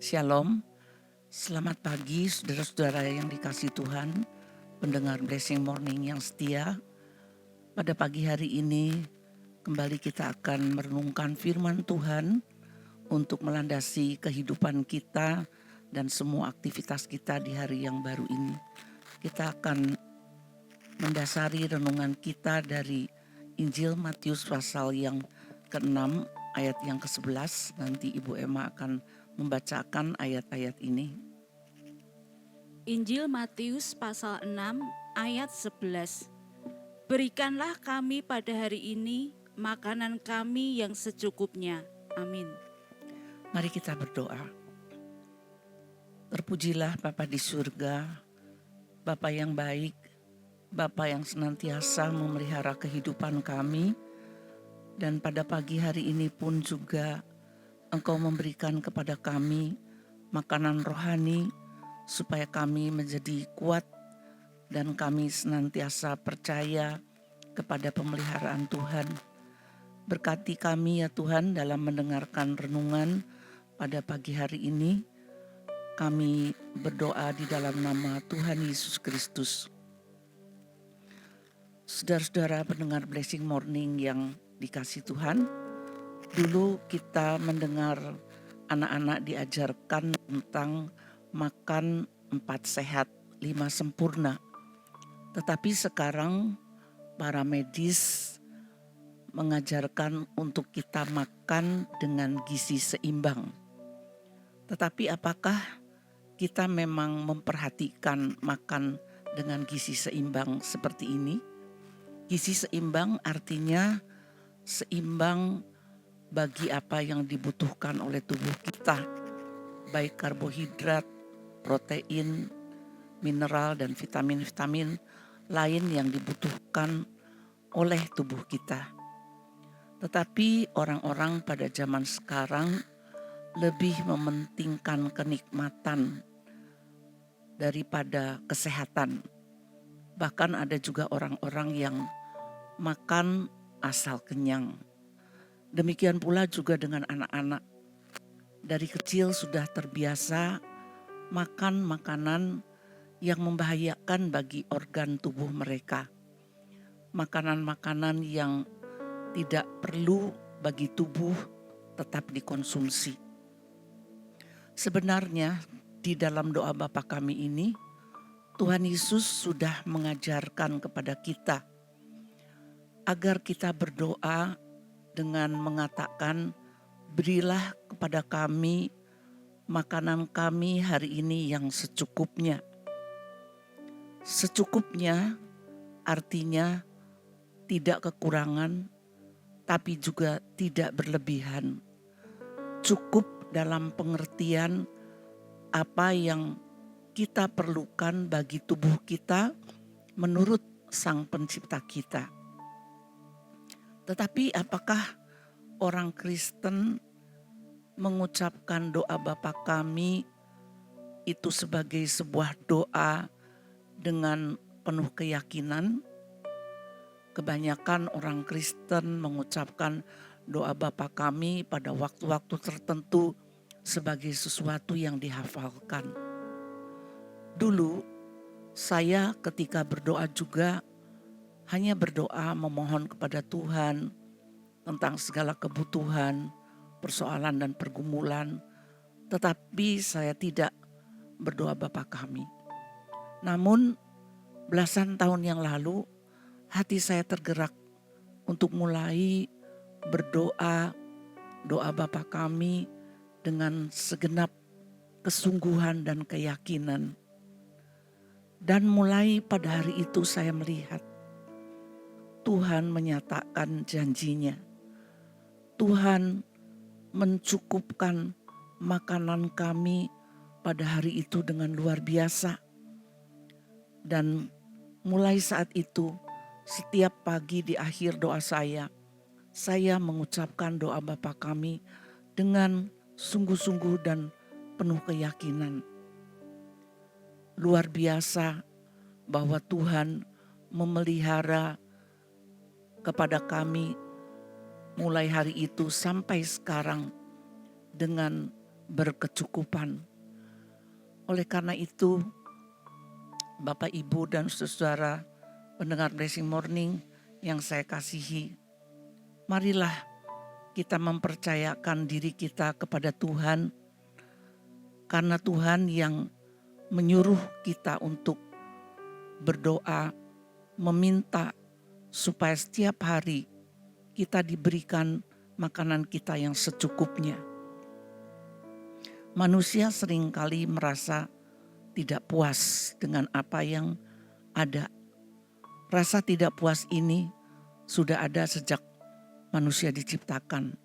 Shalom, selamat pagi saudara-saudara yang dikasihi Tuhan, pendengar Blessing Morning yang setia. Pada pagi hari ini kembali kita akan merenungkan firman Tuhan untuk melandasi kehidupan kita dan semua aktivitas kita di hari yang baru ini. Kita akan mendasari renungan kita dari Injil Matius pasal yang ke-6 ayat yang ke-11. Nanti Ibu Emma akan membacakan ayat-ayat ini. Injil Matius pasal 6 ayat 11. Berikanlah kami pada hari ini makanan kami yang secukupnya. Amin. Mari kita berdoa. Terpujilah Bapa di surga, Bapa yang baik, Bapa yang senantiasa memelihara kehidupan kami. Dan pada pagi hari ini pun juga Engkau memberikan kepada kami makanan rohani supaya kami menjadi kuat dan kami senantiasa percaya kepada pemeliharaan Tuhan. Berkati kami ya Tuhan dalam mendengarkan renungan pada pagi hari ini. Kami berdoa di dalam nama Tuhan Yesus Kristus. Saudara-saudara pendengar Blessing Morning yang dikasihi Tuhan, dulu kita mendengar anak-anak diajarkan tentang makan 4 sehat, 5 sempurna. Tetapi sekarang para medis mengajarkan untuk kita makan dengan gizi seimbang. Tetapi apakah kita memang memperhatikan makan dengan gizi seimbang seperti ini? Gizi seimbang artinya seimbang bagi apa yang dibutuhkan oleh tubuh kita, baik karbohidrat, protein, mineral, dan vitamin-vitamin lain yang dibutuhkan oleh tubuh kita. Tetapi orang-orang pada zaman sekarang lebih mementingkan kenikmatan daripada kesehatan. Bahkan ada juga orang-orang yang makan asal kenyang. Demikian pula juga dengan anak-anak. Dari kecil sudah terbiasa makan makanan yang membahayakan bagi organ tubuh mereka. Makanan-makanan yang tidak perlu bagi tubuh tetap dikonsumsi. Sebenarnya di dalam doa Bapa kami ini, Tuhan Yesus sudah mengajarkan kepada kita agar kita berdoa dengan mengatakan, berilah kepada kami makanan kami hari ini yang secukupnya. Secukupnya artinya tidak kekurangan, tapi juga tidak berlebihan. Cukup dalam pengertian apa yang kita perlukan bagi tubuh kita menurut Sang Pencipta kita. Tetapi apakah orang Kristen mengucapkan doa Bapa kami itu sebagai sebuah doa dengan penuh keyakinan? Kebanyakan orang Kristen mengucapkan doa Bapa kami pada waktu-waktu tertentu sebagai sesuatu yang dihafalkan. Dulu saya ketika berdoa juga hanya berdoa memohon kepada Tuhan tentang segala kebutuhan, persoalan dan pergumulan, tetapi saya tidak berdoa Bapa kami. Namun belasan tahun yang lalu hati saya tergerak untuk mulai berdoa doa Bapa kami dengan segenap kesungguhan dan keyakinan. Dan mulai pada hari itu saya melihat Tuhan menyatakan janjinya. Tuhan mencukupkan makanan kami pada hari itu dengan luar biasa. Dan mulai saat itu, setiap pagi di akhir doa saya mengucapkan doa Bapa kami dengan sungguh-sungguh dan penuh keyakinan. Luar biasa bahwa Tuhan memelihara kepada kami mulai hari itu sampai sekarang dengan berkecukupan. Oleh karena itu, Bapak, Ibu, dan saudara pendengar Blessing Morning yang saya kasihi, marilah kita mempercayakan diri kita kepada Tuhan, karena Tuhan yang menyuruh kita untuk berdoa, meminta supaya setiap hari kita diberikan makanan kita yang secukupnya. Manusia seringkali merasa tidak puas dengan apa yang ada. Rasa tidak puas ini sudah ada sejak manusia diciptakan.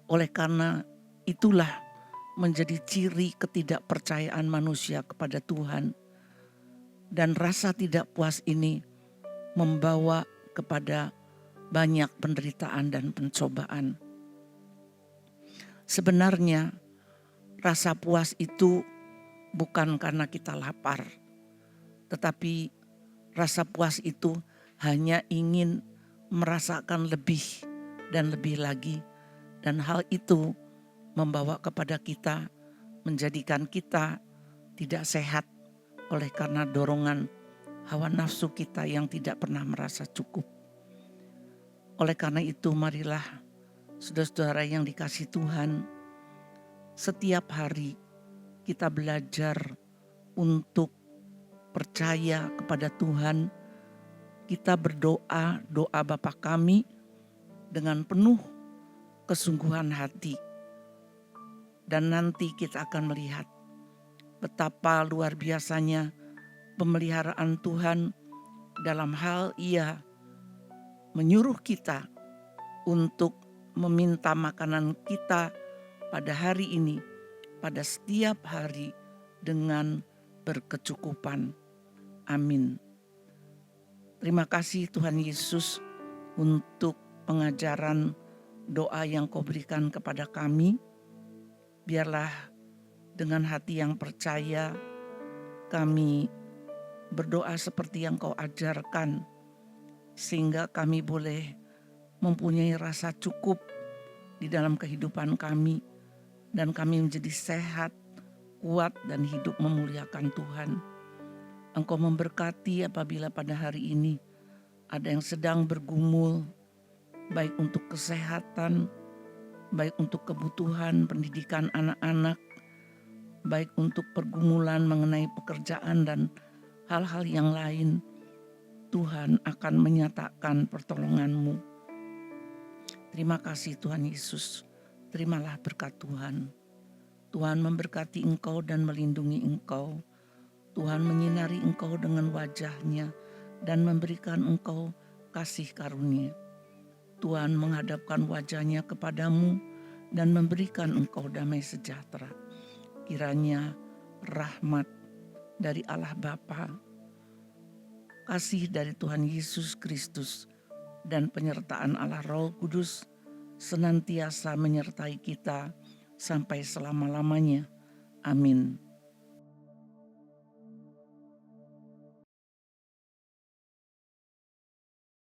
Oleh karena itulah menjadi ciri ketidakpercayaan manusia kepada Tuhan. Dan rasa tidak puas ini membawa kepada banyak penderitaan dan pencobaan. Sebenarnya rasa puas itu bukan karena kita lapar, tetapi rasa puas itu hanya ingin merasakan lebih dan lebih lagi. Dan hal itu membawa kepada kita, menjadikan kita tidak sehat oleh karena dorongan hawa nafsu kita yang tidak pernah merasa cukup. Oleh karena itu, marilah saudara-saudara yang dikasihi Tuhan, setiap hari kita belajar untuk percaya kepada Tuhan. Kita berdoa, doa Bapa kami dengan penuh kesungguhan hati. Dan nanti kita akan melihat betapa luar biasanya pemeliharaan Tuhan dalam hal Ia menyuruh kita untuk meminta makanan kita pada hari ini, pada setiap hari dengan berkecukupan. Amin. Terima kasih Tuhan Yesus untuk pengajaran doa yang Kau berikan kepada kami. Biarlah dengan hati yang percaya kami berdoa seperti yang Kau ajarkan, sehingga kami boleh mempunyai rasa cukup di dalam kehidupan kami, dan kami menjadi sehat, kuat, dan hidup memuliakan Tuhan. Engkau memberkati apabila pada hari ini ada yang sedang bergumul, baik untuk kesehatan, baik untuk kebutuhan pendidikan anak-anak, baik untuk pergumulan mengenai pekerjaan dan hal-hal yang lain. Tuhan akan menyatakan pertolongan-Mu. Terima kasih Tuhan Yesus. Terimalah berkat Tuhan. Tuhan memberkati engkau dan melindungi engkau. Tuhan menyinari engkau dengan wajah-Nya dan memberikan engkau kasih karunia. Tuhan menghadapkan wajah-Nya kepadamu dan memberikan engkau damai sejahtera. Kiranya rahmat dari Allah Bapa, kasih dari Tuhan Yesus Kristus, dan penyertaan Allah Roh Kudus senantiasa menyertai kita sampai selama-lamanya. Amin.